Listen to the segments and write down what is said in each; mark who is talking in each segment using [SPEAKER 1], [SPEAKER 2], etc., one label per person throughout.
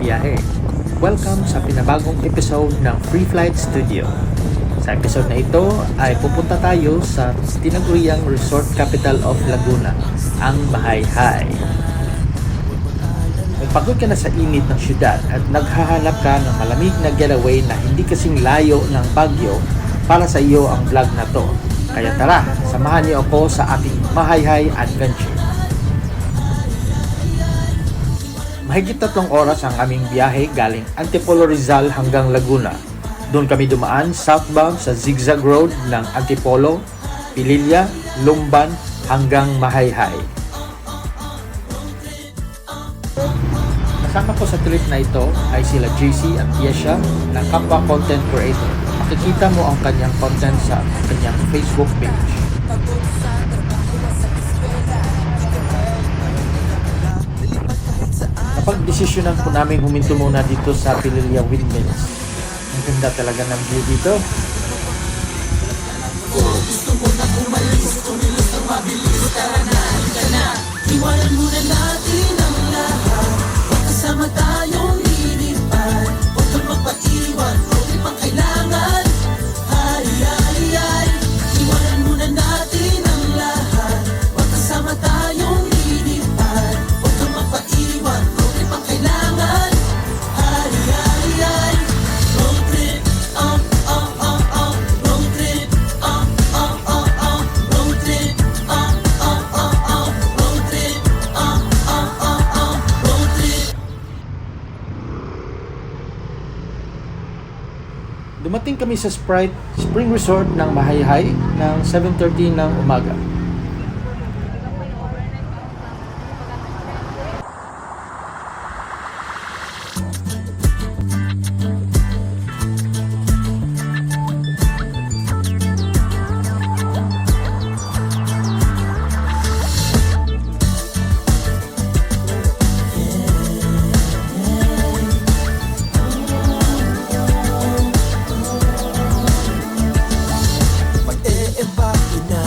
[SPEAKER 1] biyahe. Welcome sa pinabagong episode ng Free Flight Studio. Sa episode na ito ay pupunta tayo sa tinaguriang resort capital of Laguna, ang Mahayhay. Kung pagod ka na sa init ng syudad at naghahanap ka ng malamig na getaway na hindi kasing layo ng Baguio, para sa iyo ang vlog na to. Kaya tara, samahan niyo ako sa ating Mahayhay adventure. Mahigit 3 oras ang aming biyahe galing Antipolo Rizal hanggang Laguna. Doon kami dumaan southbound sa zigzag road ng Antipolo, Pililla, Lumban hanggang Mahayhay. Kasama ko sa trip na ito ay sila JC at Yesha ng Kapwa Content Creator. Makikita mo ang kanyang content sa kanyang Facebook page. Napag-desisyonan po namin huminto muna dito sa Pililla Windmills. Ang ganda talaga ng view dito.
[SPEAKER 2] Gusto mo na kumalis, kumilos na mabilis, tara na, halika na. Iwanan muna natin ang lahat, huwag kasama tayong lilipad. Huwag kang magpaiwan, okay pang kailangan. Ay, ay, ay, iwanan muna natin ang lahat, huwag kasama tayong lilipad. Huwag kang magpaiwan, okay pang kailangan. Ay, ay, ay, road trip, road trip, road trip, road trip, road trip.
[SPEAKER 1] Dumating kami sa Sprite Spring Resort ng Mahayhay ng 7:30 ng umaga.
[SPEAKER 2] Mag-e-evapo na,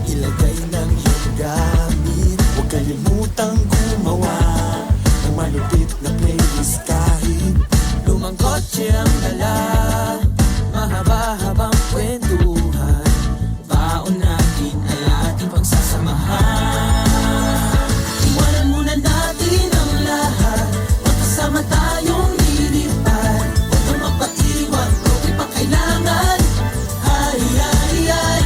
[SPEAKER 2] ilagay ng iyong gamit. Huwag kalimutang gumawa ng malupit na playlist kahit lumang kotse ang dala. Mahaba-habang kwentuhan, baon natin ay ating pagsasamahan. Iwanan muna natin ang lahat, magkasama tayong lilipad. Huwag kang magpaiwan, okay pang kailangan. Ay, ay, ay,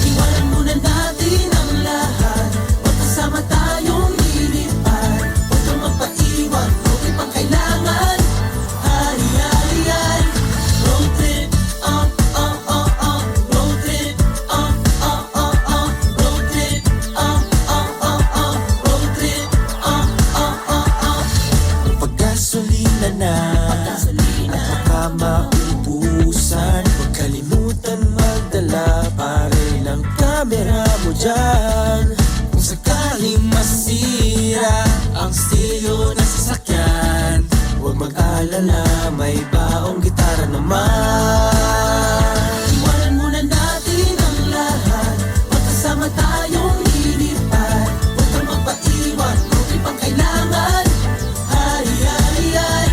[SPEAKER 2] iwanan muna natin ang lahat, magkasama tayong lilipad. Huwag kang magpaiwan, okay pang kailangan. Ay, ay, ay, road trip, road trip, road trip, road trip, paggasolina na, at baka maubusan. Huwag kalimutan magdala, pare ng camera mo dyan. Kung sakaling masira ang estilo ng sasakyan, huwag mag-alala, may baong gitara naman. Iwanan muna natin ang lahat, magkasama tayong lilipad. Huwag kang magpaiwan, okay pang kailangan. Ay, ay, ay,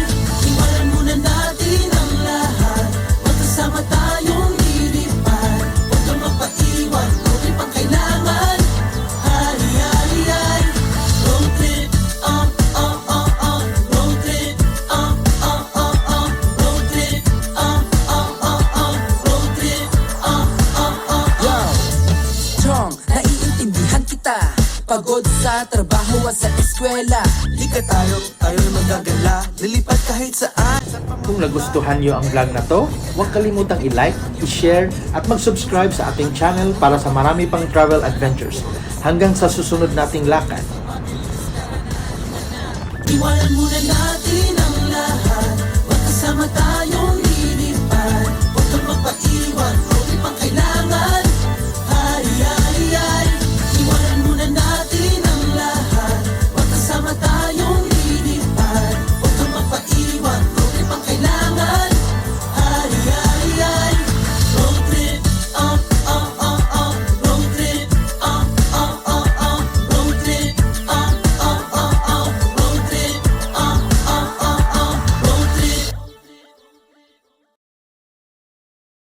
[SPEAKER 2] iwanan muna natin ang lahat, magkasama tayong lilipad. Huwag kang magpaiwan, okay pang kailangan. Ay, ay, ay, road trip, road trip, road trip, road trip, Yo, Chong, naiintindihan kita. Pagod sa trabaho at sa eskwela, lika tayo magagala, lilipad kahit saan.
[SPEAKER 1] Kung nagustuhan niyo ang vlog na to, huwag kalimutang i-like, i-share at mag-subscribe sa ating channel para sa marami pang travel adventures. Hanggang sa susunod nating lakad.
[SPEAKER 2] Iwanan muna natin ang lahat, magkasama tayong lilipad. Huwag kang magpaiwan,